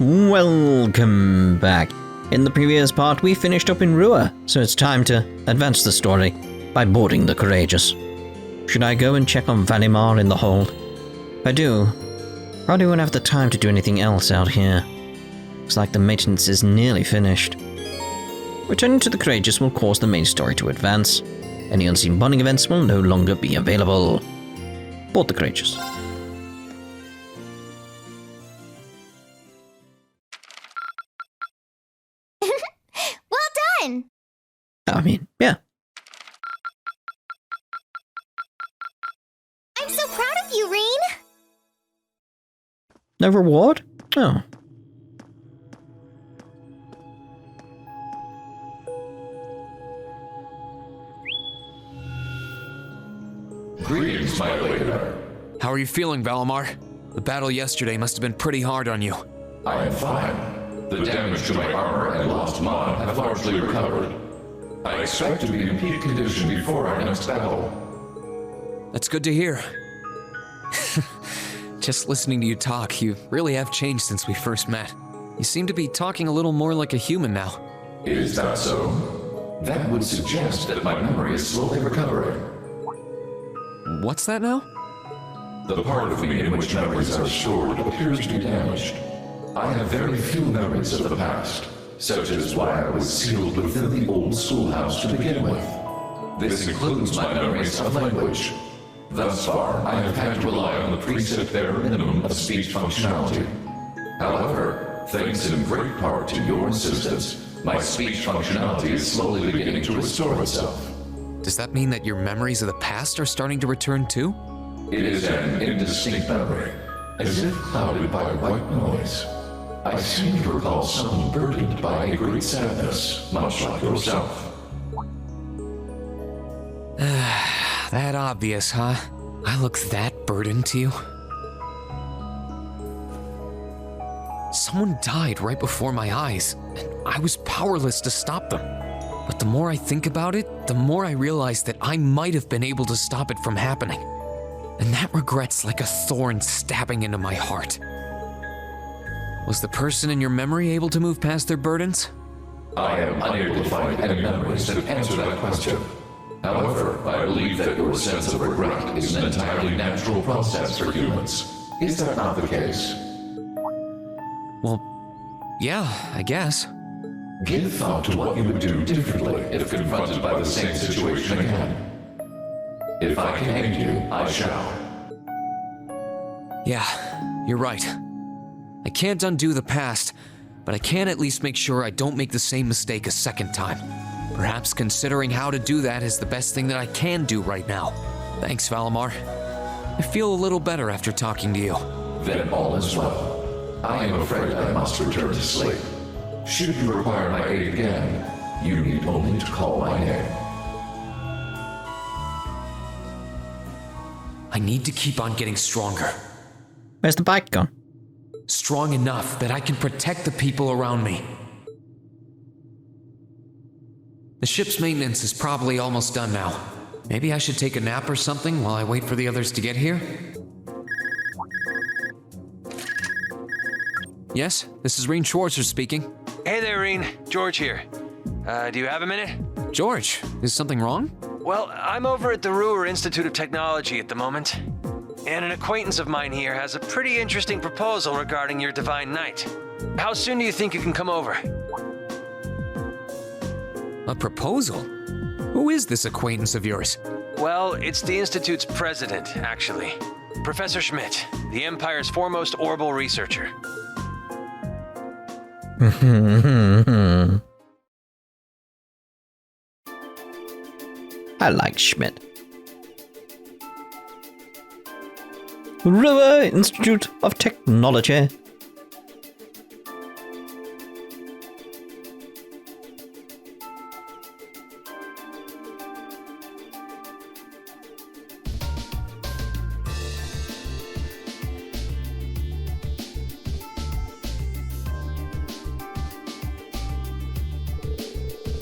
Welcome back. In the previous part, we finished up in Rua, so it's time to advance the story by boarding the Courageous. Should I go and check on Valimar in the hold? If I do, probably won't have the time to do anything else out here. Looks like the maintenance is nearly finished. Returning to the Courageous will cause the main story to advance. Any unseen bonding events will no longer be available. Board the Courageous. Well done! I mean, yeah. I'm so proud of you, Rean! No reward? Oh. Greetings, my Vita. How are you feeling, Valimar? The battle yesterday must have been pretty hard on you. I am fine. The damage to my armor and lost mod have largely recovered. I expect to be in peak condition before our next battle. That's good to hear. Just listening to you talk, you really have changed since we first met. You seem to be talking a little more like a human now. Is that so? That would suggest that my memory is slowly recovering. What's that now? The part of me in which memories are stored appears to be damaged. I have very few memories of the past, such as why I was sealed within the old schoolhouse to begin with. This includes my memories of language. Thus far, I have had to rely on the preset bare minimum of speech functionality. However, thanks in great part to your assistance, my speech functionality is slowly beginning to restore itself. Does that mean that your memories of the past are starting to return too? It is an indistinct memory, as if clouded by white noise. I seem to recall someone burdened by a great sadness, much like yourself. That obvious, huh? I look that burdened to you? Someone died right before my eyes, and I was powerless to stop them. But the more I think about it, the more I realize that I might have been able to stop it from happening. And that regret's like a thorn stabbing into my heart. Was the person in your memory able to move past their burdens? I am unable to find any memories that answer that question. However, I believe that your sense of regret is an entirely natural process for humans. Is that not the case? Well, yeah, I guess. Give thought to what you would do differently if confronted by the same situation again. If I can aid you, I shall. Yeah, you're right. I can't undo the past, but I can at least make sure I don't make the same mistake a second time. Perhaps considering how to do that is the best thing that I can do right now. Thanks, Valimar. I feel a little better after talking to you. Then all is well. I am afraid I must return to sleep. Should you require my aid again, you need only to call my name. I need to keep on getting stronger. Where's the bike gone? Strong enough that I can protect the people around me. The ship's maintenance is probably almost done now. Maybe I should take a nap or something while I wait for the others to get here? Yes, this is Rean Schwarzer speaking. Hey there, Rean. George here. Do you have a minute? George, is something wrong? Well, I'm over at the Ruhr Institute of Technology at the moment, and an acquaintance of mine here has a pretty interesting proposal regarding your Divine Knight. How soon do you think you can come over? A proposal? Who is this acquaintance of yours? Well, it's the Institute's president, actually. Professor Schmidt, the Empire's foremost orbital researcher. I like Schmidt. Ruhr Institute of Technology.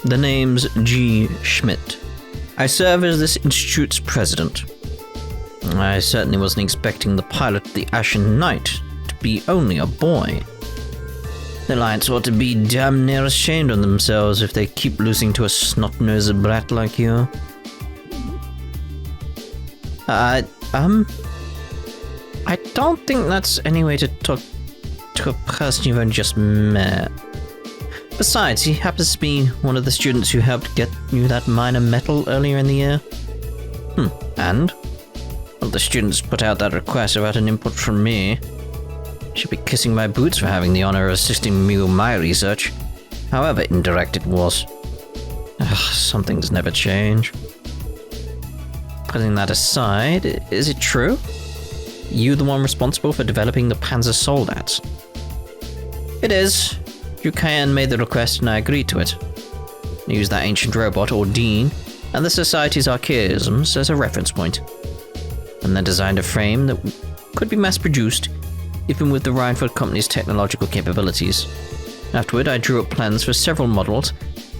The name's G. Schmidt. I serve as this institute's president. I certainly wasn't expecting the pilot of the ASHEN Knight to be only a boy. The Alliance ought to be damn near ashamed of themselves if they keep losing to a snot-nosed brat like you. I don't think that's any way to talk to a person you've only just met. Besides, he happens to be one of the students who helped get you that minor medal earlier in the year. And? Well, the students put out that request without an input from me. Should be kissing my boots for having the honor of assisting me with my research. However indirect it was. Some things never change. Putting that aside, is it true? You the one responsible for developing the Panzer Soldats? It is. Yukayan made the request and I agreed to it. I used that ancient robot, or Dean, and the Society's archaisms as a reference point. And then designed a frame that could be mass-produced, even with the Rhineford Company's technological capabilities. Afterward, I drew up plans for several models,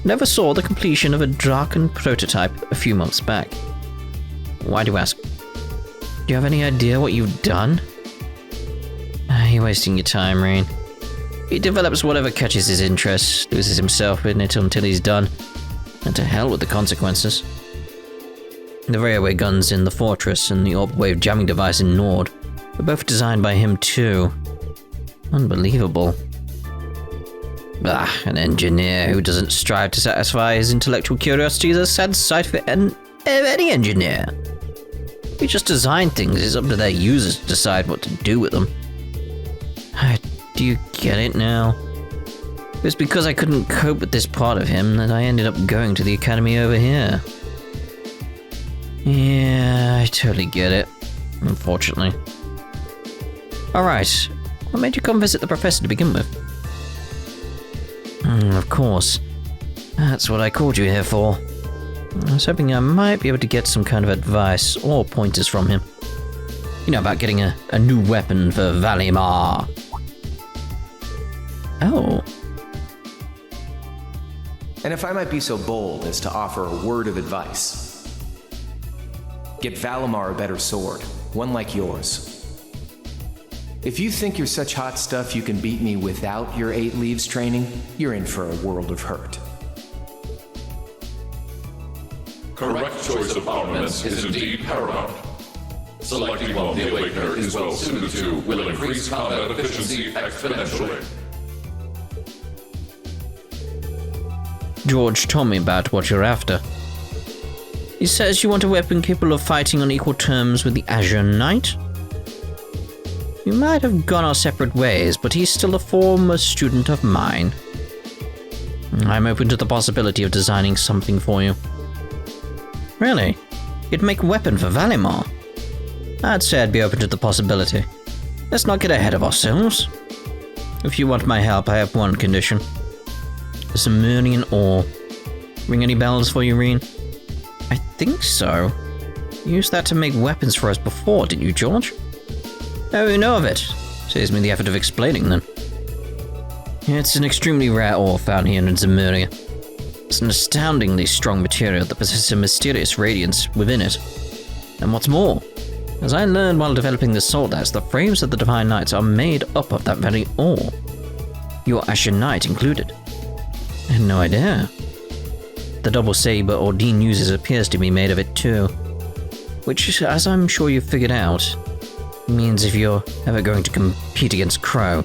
never saw the completion of a Draken prototype a few months back. Why do you ask? Do you have any idea what you've done? You're wasting your time, Rean. He develops whatever catches his interest, loses himself in it until he's done, and to hell with the consequences. The railway guns in the fortress and the orb wave jamming device in Nord were both designed by him too. Unbelievable. An engineer who doesn't strive to satisfy his intellectual curiosity is a sad sight for any engineer. We just design things, it's up to their users to decide what to do with them. Do you get it now? It was because I couldn't cope with this part of him that I ended up going to the academy over here. Yeah, I totally get it. Unfortunately. Alright, what made you come visit the professor to begin with? Of course. That's what I called you here for. I was hoping I might be able to get some kind of advice or pointers from him. You know, about getting a new weapon for Valimar. Oh. And if I might be so bold as to offer a word of advice. Get Valimar a better sword, one like yours. If you think you're such hot stuff you can beat me without your 8 leaves training, you're in for a world of hurt. Correct choice of armaments is indeed paramount. Selecting one the Awakener is well suited to will increase combat efficiency exponentially. George told me about what you're after. He says you want a weapon capable of fighting on equal terms with the ASHEN Knight? We might have gone our separate ways, but he's still a former student of mine. I'm open to the possibility of designing something for you. Really? You'd make a weapon for Valimar? I'd say I'd be open to the possibility. Let's not get ahead of ourselves. If you want my help, I have one condition. Zemurian Ore. Ring any bells for you, Rean? I think so. You used that to make weapons for us before, didn't you, George? Oh, you know of it. Saves me the effort of explaining, then. It's an extremely rare ore found here in Zemuria. It's an astoundingly strong material that possesses a mysterious radiance within it. And what's more, as I learned while developing the Soldats, the frames of the Divine Knights are made up of that very ore. Your ASHEN Knight included. I had no idea. The double saber Ordine uses appears to be made of it too. Which, as I'm sure you've figured out, means if you're ever going to compete against Crow,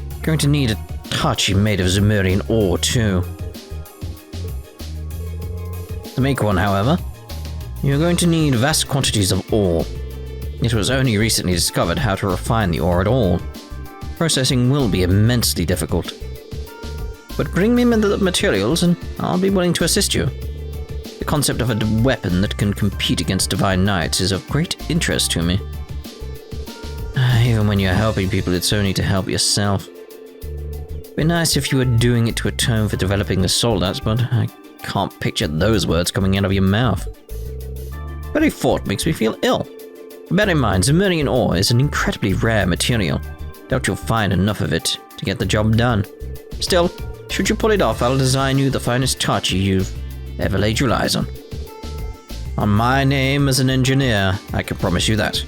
you're going to need a Tachi made of Zemurian Ore too. To make one, however, you're going to need vast quantities of ore. It was only recently discovered how to refine the ore at all. Processing will be immensely difficult. But bring me the materials and I'll be willing to assist you. The concept of a weapon that can compete against Divine Knights is of great interest to me. Even when you're helping people, it's only to help yourself. It'd be nice if you were doing it to atone for developing the Soldats, but I can't picture those words coming out of your mouth. Very thought makes me feel ill. Bear in mind, Zemurian Ore is an incredibly rare material. Doubt you'll find enough of it to get the job done. Still, should you pull it off, I'll design you the finest Tachi you've ever laid your eyes on. On my name as an engineer, I can promise you that.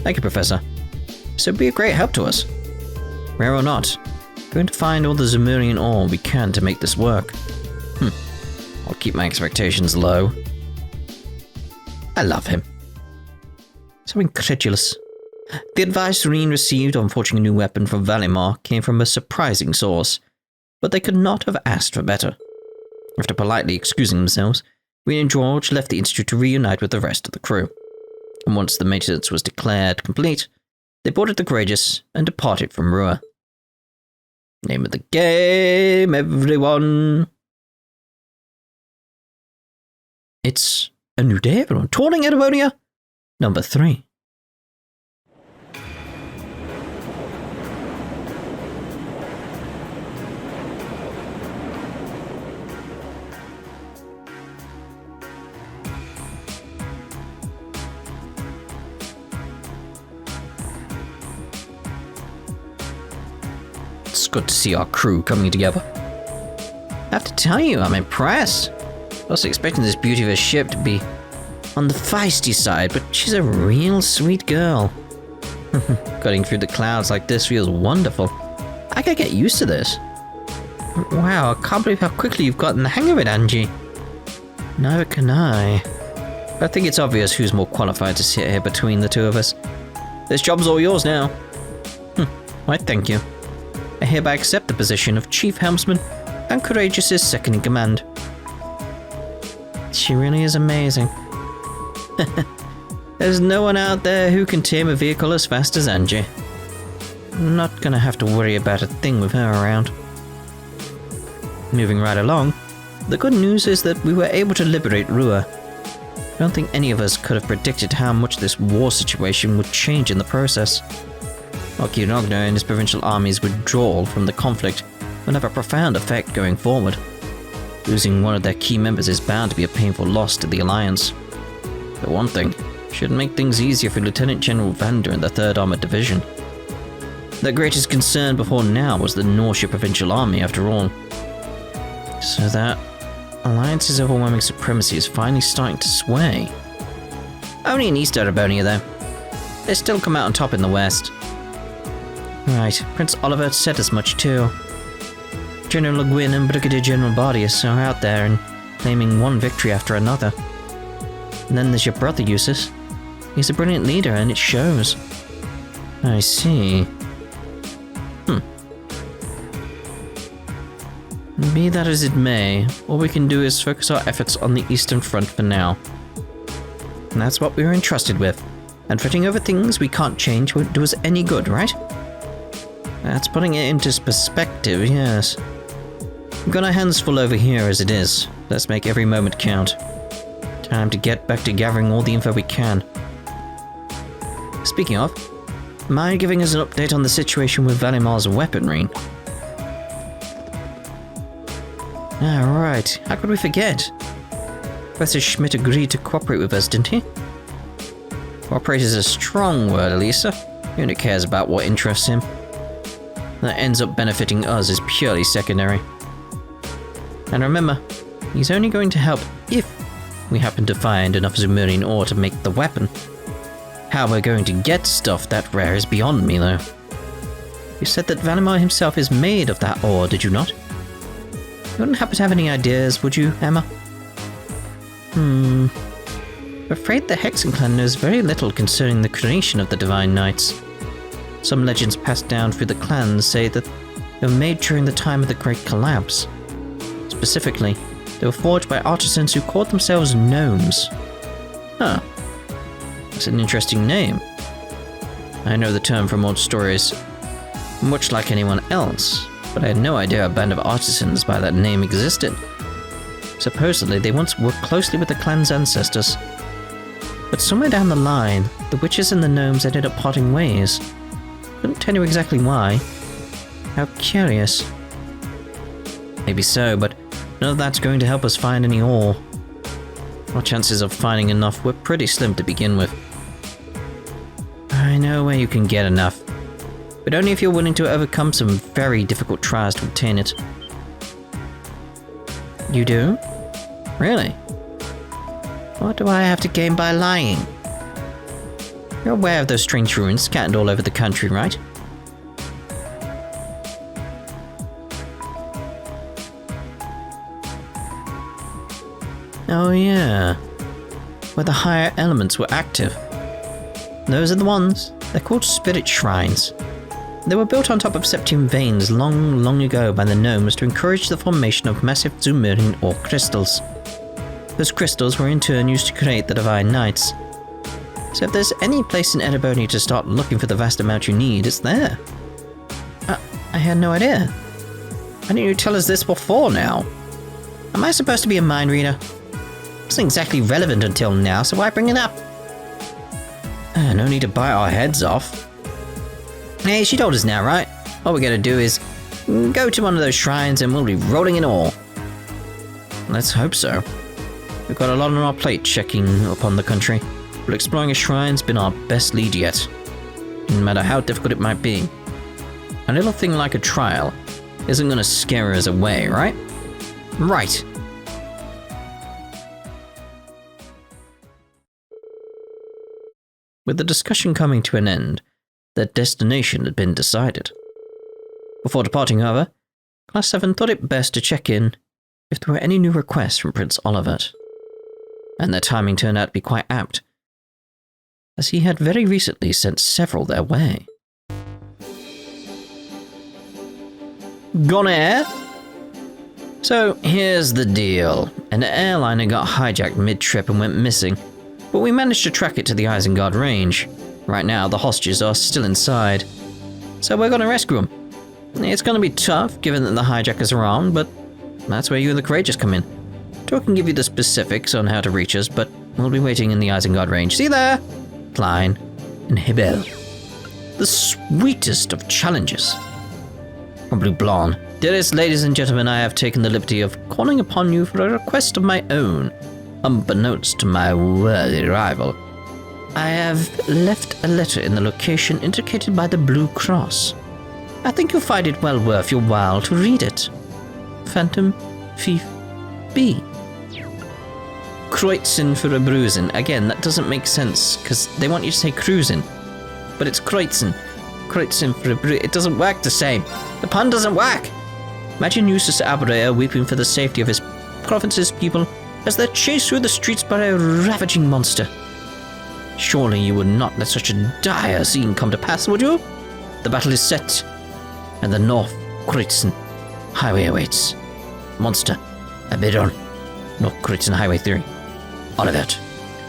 Thank you, Professor. So be a great help to us. Rare or not, Going to find all the Zemurian Ore we can to make this work. I'll keep my expectations low. I love him. So incredulous. The advice Rean received on forging a new weapon from Valimar came from a surprising source, but they could not have asked for better. After politely excusing themselves, Rean and George left the institute to reunite with the rest of the crew. And once the maintenance was declared complete, they boarded the Courageous and departed from Rua. Name of the game, everyone! It's a new day, everyone. Touring Erebonia, number 3. It's good to see our crew coming together. I have to tell you, I'm impressed. I was expecting this beauty of a ship to be on the feisty side, but she's a real sweet girl. Cutting through the clouds like this feels wonderful. I gotta get used to this. Wow, I can't believe how quickly you've gotten the hang of it, Angie. Neither can I. But I think it's obvious who's more qualified to sit here between the two of us. This job's all yours now. Why, thank you. I hereby accept the position of Chief Helmsman and Courageous's second in command. She really is amazing. There's no one out there who can tame a vehicle as fast as Angie. I'm not gonna have to worry about a thing with her around. Moving right along, the good news is that we were able to liberate Rua. I don't think any of us could have predicted how much this war situation would change in the process. Okirogno and his provincial army's withdrawal from the conflict will have a profound effect going forward. Losing one of their key members is bound to be a painful loss to the Alliance. For one thing, it should make things easier for Lieutenant General Vander and the 3rd Armored Division. Their greatest concern before now was the Norsha Provincial Army, after all. So that Alliance's overwhelming supremacy is finally starting to sway. Only in East Erebonia, though. They still come out on top in the West. Right, Prince Oliver said as much too. General Le Guin and Brigadier General Bardius are out there and claiming one victory after another. And then there's your brother, Eustace. He's a brilliant leader and it shows. I see. Be that as it may, all we can do is focus our efforts on the Eastern Front for now. And that's what we were entrusted with. And fretting over things we can't change won't do us any good, right? That's putting it into perspective, yes. We've got our hands full over here as it is. Let's make every moment count. Time to get back to gathering all the info we can. Speaking of, mind giving us an update on the situation with Valimar's weaponry? Right, how could we forget? Professor Schmidt agreed to cooperate with us, didn't he? Cooperate is a strong word, Elisa. He only cares about what interests him. That ends up benefiting us is purely secondary. And remember, he's only going to help if we happen to find enough Zemurian Ore to make the weapon. How we're going to get stuff that rare is beyond me, though. You said that Valimar himself is made of that ore, did you not? You wouldn't happen to have any ideas, would you, Emma? I'm afraid the Hexen clan knows very little concerning the creation of the Divine Knights. Some legends passed down through the clans say that they were made during the time of the Great Collapse. Specifically, they were forged by artisans who called themselves gnomes. Huh. That's an interesting name. I know the term from old stories, much like anyone else, but I had no idea a band of artisans by that name existed. Supposedly, they once worked closely with the clan's ancestors. But somewhere down the line, the witches and the gnomes ended up parting ways. Couldn't tell you exactly why. How curious. Maybe so, but none of that's going to help us find any ore. Our chances of finding enough were pretty slim to begin with. I know where you can get enough, but only if you're willing to overcome some very difficult trials to obtain it. You do? Really? What do I have to gain by lying? You're aware of those strange ruins scattered all over the country, right? Oh yeah, where the higher elements were active. Those are the ones. They're called spirit shrines. They were built on top of septium veins long ago by the gnomes to encourage the formation of massive Zemurian Ore crystals. Those crystals were in turn used to create the Divine Knights. So if there's any place in Erebonia to start looking for the vast amount you need, it's there. I had no idea. Why didn't you tell us this before now? Am I supposed to be a mind reader? It wasn't exactly relevant until now, so why bring it up? No need to bite our heads off. Hey, she told us now, right? All we gotta do is go to one of those shrines and we'll be rolling in ore. Let's hope so. We've got a lot on our plate checking upon the country, but exploring a shrine's been our best lead yet. No matter how difficult it might be. A little thing like a trial isn't gonna scare us away, right? Right. With the discussion coming to an end, their destination had been decided. Before departing, however, Class 7 thought it best to check in if there were any new requests from Prince Olivet. And their timing turned out to be quite apt, as he had very recently sent several their way. Gonair? So here's the deal. An airliner got hijacked mid-trip and went missing, but we managed to track it to the Isengard range. Right now, the hostages are still inside, so we're gonna rescue them. It's gonna be tough, given that the hijackers are armed, but that's where you and the Courageous come in. Tor can give you the specifics on how to reach us, but we'll be waiting in the Isengard range. See you there! Klein and Hibel. The sweetest of challenges. Blue Blonde. Dearest ladies and gentlemen, I have taken the liberty of calling upon you for a request of my own, unbeknownst to my worthy rival. I have left a letter in the location indicated by the blue cross. I think you'll find it well worth your while to read it. Phantom Fief B. Kreutzen für a bruisen. Again, that doesn't make sense, because they want you to say cruising. But it's Kreutzen. Kreutzen für a bruisen. It doesn't work the same. The pun doesn't work. Imagine Eustace Abrea weeping for the safety of his province's people as they're chased through the streets by a ravaging monster. Surely you would not let such a dire scene come to pass, would you? The battle is set, and the North Kreutzen Highway awaits. Monster, Abiddon, North Kreutzen Highway 3. Olivet.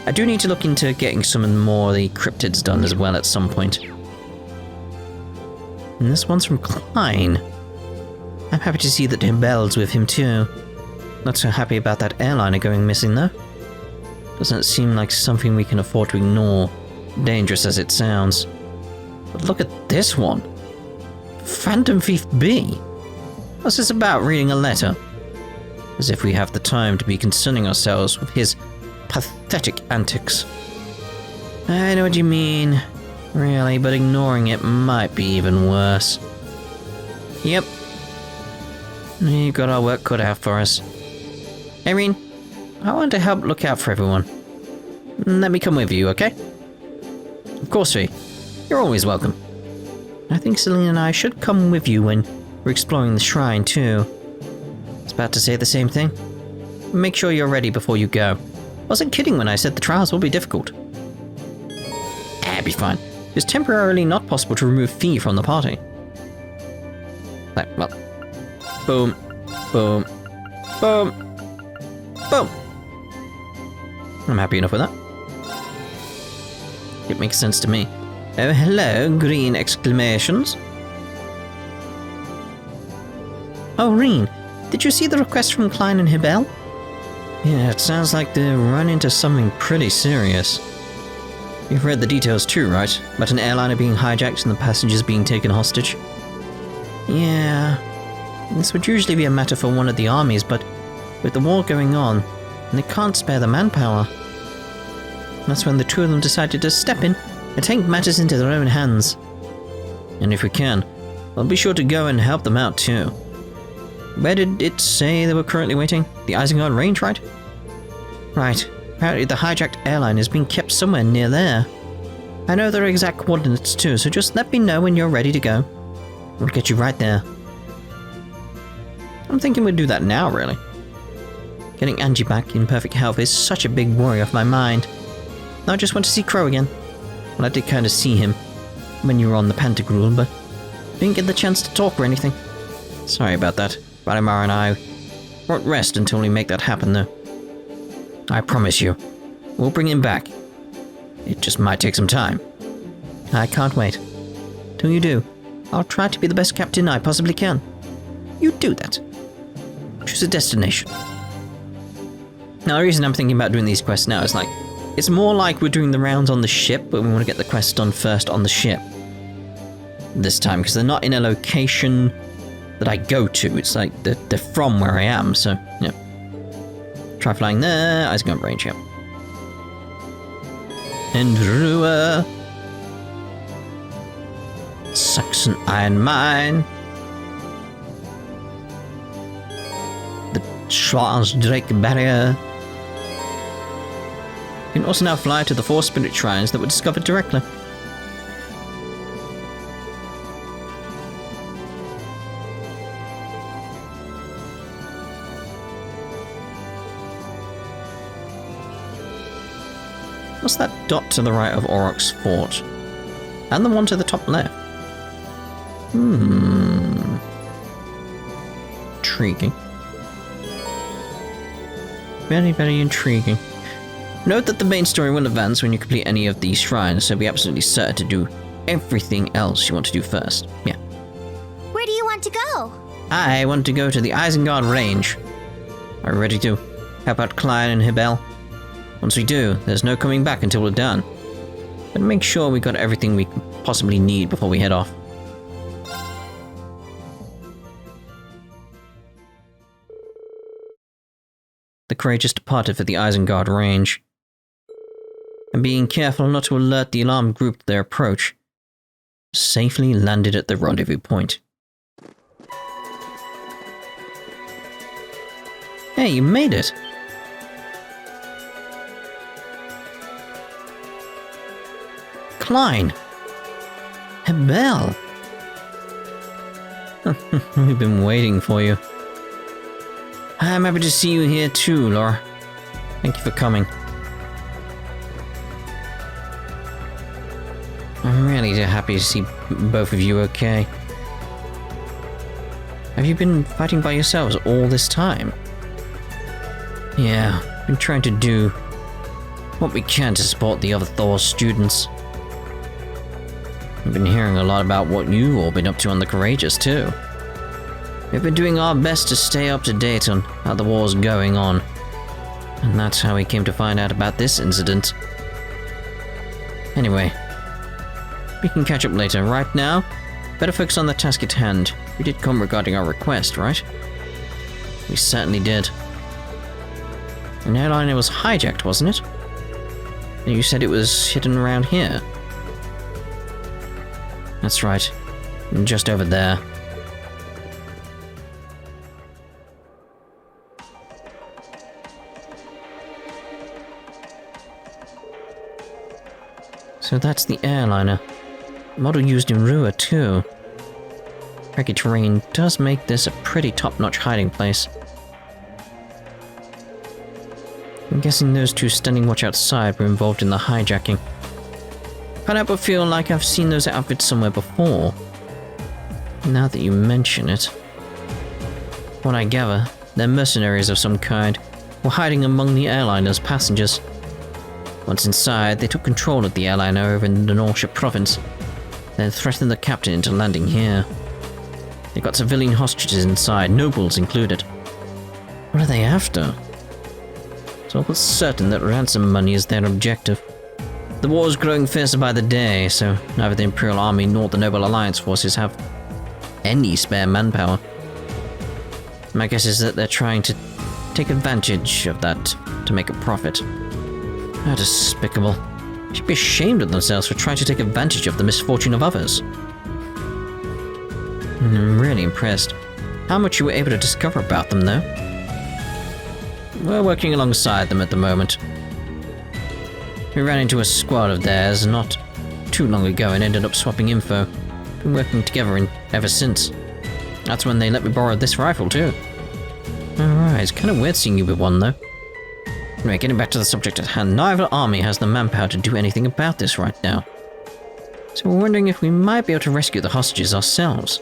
I do need to look into getting some more of the cryptids done as well at some point. And this one's from Klein. I'm happy to see that Himbel's with him too. Not so happy about that airliner going missing though. Doesn't seem like something we can afford to ignore, dangerous as it sounds. But look at this one. Phantom Thief B. What's this about reading a letter? As if we have the time to be concerning ourselves with his pathetic antics. I know what you mean. Really, but ignoring it might be even worse. Yep. We've got our work cut out for us. Hey, Rean. I want to help look out for everyone. Let me come with you, okay? Of course, Ree. You're always welcome. I think Celine and I should come with you when we're exploring the shrine, too. I was about to say the same thing. Make sure you're ready before you go. I wasn't kidding when I said the trials will be difficult. Be fine. It's temporarily not possible to remove Fee from the party. Well, boom, boom, boom, boom. I'm happy enough with that. It makes sense to me. Oh, hello, green exclamations. Oh, Rean, did you see the request from Klein and Hibel? Yeah, it sounds like they've run into something pretty serious. You've read the details too, right? About an airliner being hijacked and the passengers being taken hostage? Yeah. This would usually be a matter for one of the armies, but with the war going on, they can't spare the manpower. That's when the two of them decided to step in and take matters into their own hands. And if we can, I'll be sure to go and help them out too. Where did it say they were currently waiting? The Isengard range, right? Right. Apparently the hijacked airline is being kept somewhere near there. I know their exact coordinates too, so just let me know when you're ready to go. We'll get you right there. I'm thinking we'd do that now, really. Getting Angie back in perfect health is such a big worry off my mind. Now I just want to see Crow again. Well, I did kind of see him when you were on the Pantagruel, but didn't get the chance to talk or anything. Sorry about that. Valimar and I won't rest until we make that happen, though. I promise you, we'll bring him back. It just might take some time. I can't wait. Till you do, I'll try to be the best captain I possibly can. You do that. Choose a destination. Now, the reason I'm thinking about doing these quests now is it's more like we're doing the rounds on the ship, but we want to get the quests done first on the ship. This time, because they're not in a location that I go to. It's like they're from where I am, so, yeah. Try flying there. Eyes gun range, yeah. And Rua. Saxon Iron Mine. The Schwarzdrake Barrier. You can also now fly to the 4 spirit shrines that were discovered directly. What's that dot to the right of Auroch's fort? And the one to the top left? Intriguing. Very, very intriguing. Note that the main story will advance when you complete any of these shrines, so be absolutely certain to do everything else you want to do first. Yeah. Where do you want to go? I want to go to the Isengard Range. Are you ready to help out Klein and Hibel? Once we do, there's no coming back until we're done. But make sure we got everything we possibly need before we head off. The Courageous departed for the Isengard Range. And being careful not to alert the alarmed group to their approach, safely landed at the rendezvous point. Hey, you made it! Klein! Hebel! We've been waiting for you. I'm happy to see you here too, Laura. Thank you for coming. I'm really happy to see both of you okay. Have you been fighting by yourselves all this time? Yeah, been trying to do what we can to support the other Thor students. I've been hearing a lot about what you've all been up to on the Courageous, too. We've been doing our best to stay up to date on how the war's going on. And that's how we came to find out about this incident. Anyway, we can catch up later. Right now, better focus on the task at hand. We did come regarding our request, right? We certainly did. An airliner was hijacked, wasn't it? And you said it was hidden around here. That's right. Just over there. So that's the airliner. Model used in Rua too. Tricky terrain does make this a pretty top-notch hiding place. I'm guessing those two standing watch outside were involved in the hijacking. Can't help but feel like I've seen those outfits somewhere before. Now that you mention it. What I gather, they're mercenaries of some kind, were hiding among the airliner's passengers. Once inside, they took control of the airliner over in the Norship province, then threatened the captain into landing here. They got civilian hostages inside, nobles included. What are they after? It's almost certain that ransom money is their objective. The war is growing fiercer by the day, so neither the Imperial Army nor the Noble Alliance forces have any spare manpower. My guess is that they're trying to take advantage of that to make a profit. How despicable. They should be ashamed of themselves for trying to take advantage of the misfortune of others. I'm really impressed. How much you were able to discover about them, though. We're working alongside them at the moment. We ran into a squad of theirs not too long ago and ended up swapping info. Been working together ever since. That's when they let me borrow this rifle too. Alright, it's kind of weird seeing you with one, though. Anyway, getting back to the subject at hand, neither army has the manpower to do anything about this right now. So we're wondering if we might be able to rescue the hostages ourselves.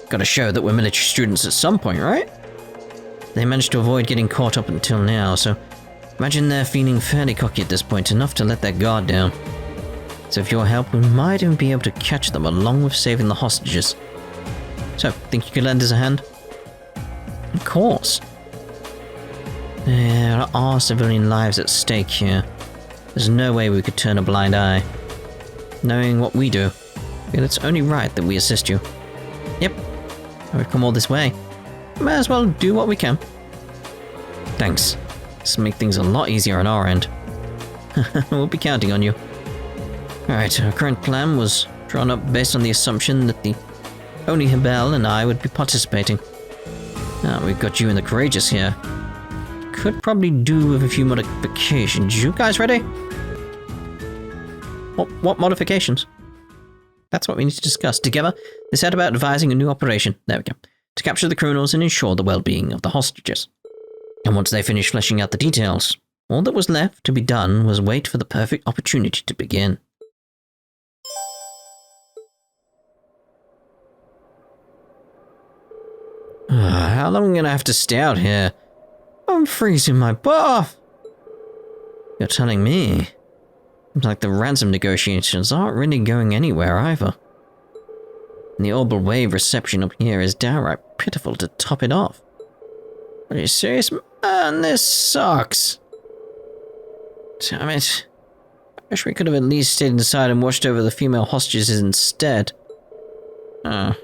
Gotta show that we're military students at some point, right? They managed to avoid getting caught up until now, so imagine they're feeling fairly cocky at this point, enough to let their guard down. So with your help, we might even be able to catch them along with saving the hostages. So, think you could lend us a hand? Of course. There are civilian lives at stake here. There's no way we could turn a blind eye. Knowing what we do, I feel it's only right that we assist you. Yep, we've come all this way. Might as well do what we can. Thanks. This will make things a lot easier on our end. We'll be counting on you. Alright, our current plan was drawn up based on the assumption that the only Hebel and I would be participating. Now we've got you and the Courageous here. Could probably do with a few modifications. You guys ready? What modifications? That's what we need to discuss. Together, they set about devising a new operation. There we go. To capture the criminals and ensure the well-being of the hostages. And once they finished fleshing out the details, all that was left to be done was wait for the perfect opportunity to begin. How long am I gonna have to stay out here? I'm freezing my butt off. You're telling me? Seems like the ransom negotiations aren't really going anywhere either. And the orbital wave reception up here is downright pitiful to top it off. Are you serious? Man, this sucks. Damn it. I wish we could have at least stayed inside and watched over the female hostages instead. Oh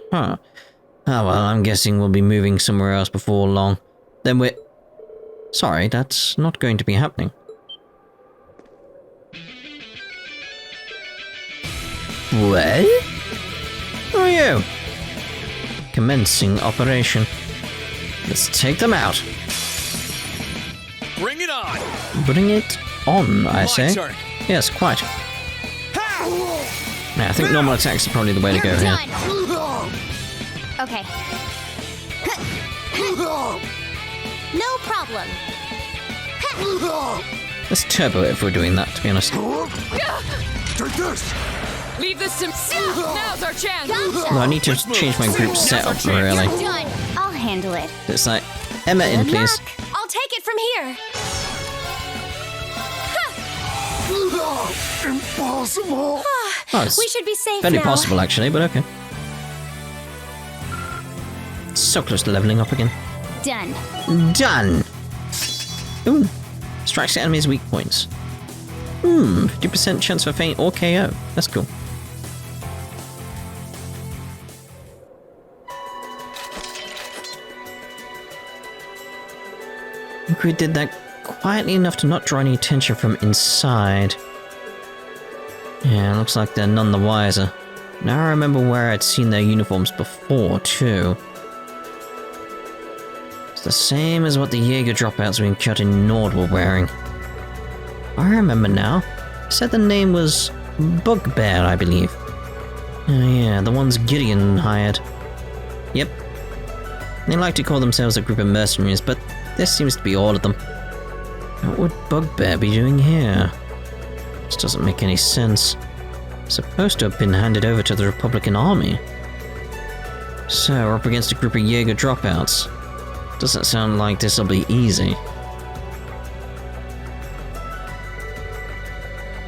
well, I'm guessing we'll be moving somewhere else before long. Then we're... Sorry, that's not going to be happening. What? Who are you? Commencing operation. Let's take them out. Bring it on! Bring it on, I say. turn. Yes, quite. Yeah, I think normal attacks are probably the way to go You're here. done. Okay. No problem. Let's turbo it if we're doing that, to be honest. Take this! Leave this to now's our chance. Gotcha. No, I need to change my group setup, really. You're done. I'll handle it. It's like, Emma in, Good please. luck. I'll take it from here. Impossible! Oh, it's We should be safe fairly now. possible, actually, but okay. So close to leveling up again. Done. Done! Ooh. Strikes the enemy's weak points. 50% chance for feint or KO. That's cool. I think we did that quietly enough to not draw any attention from inside. Yeah, looks like they're none the wiser. Now I remember where I'd seen their uniforms before, too. It's the same as what the Jaeger dropouts we encountered in Nord were wearing. I remember now. Said the name was Bugbear, I believe. Oh yeah, the ones Gideon hired. Yep. They like to call themselves a group of mercenaries, but this seems to be all of them. What would Bugbear be doing here? This doesn't make any sense. Supposed to have been handed over to the Republican Army. So, we're up against a group of Jaeger dropouts. Doesn't sound like this'll be easy.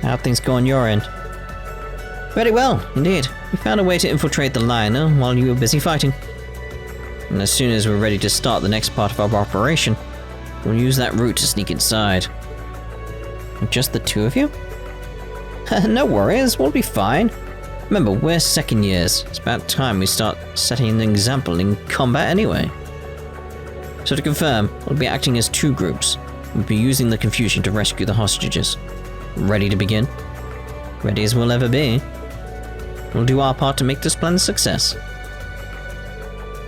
How'd things go on your end? Very well, indeed. We found a way to infiltrate the liner while you were busy fighting. And as soon as we're ready to start the next part of our operation, we'll use that route to sneak inside. Just the two of you? No worries, we'll be fine. Remember, we're second years. It's about time we start setting an example in combat anyway. So to confirm, we'll be acting as two groups. We'll be using the confusion to rescue the hostages. Ready to begin? Ready as we'll ever be. We'll do our part to make this plan a success.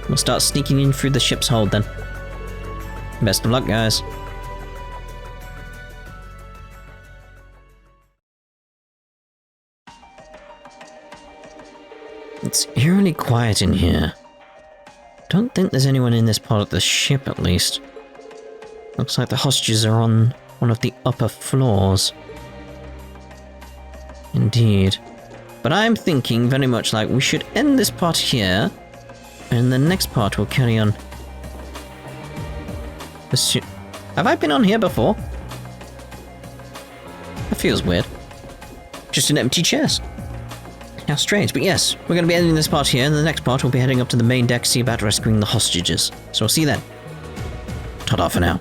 We'll start sneaking in through the ship's hold then. Best of luck, guys. It's eerily quiet in here. Don't think there's anyone in this part of the ship, at least. Looks like the hostages are on one of the upper floors. Indeed. But I'm thinking very much like we should end this part here, and the next part will carry on. Have I been on here before? That feels weird. Just an empty chest. How strange, but yes, we're going to be ending this part here, and the next part we'll be heading up to the main deck to see about rescuing the hostages. So we'll see you then. Ta-da for now.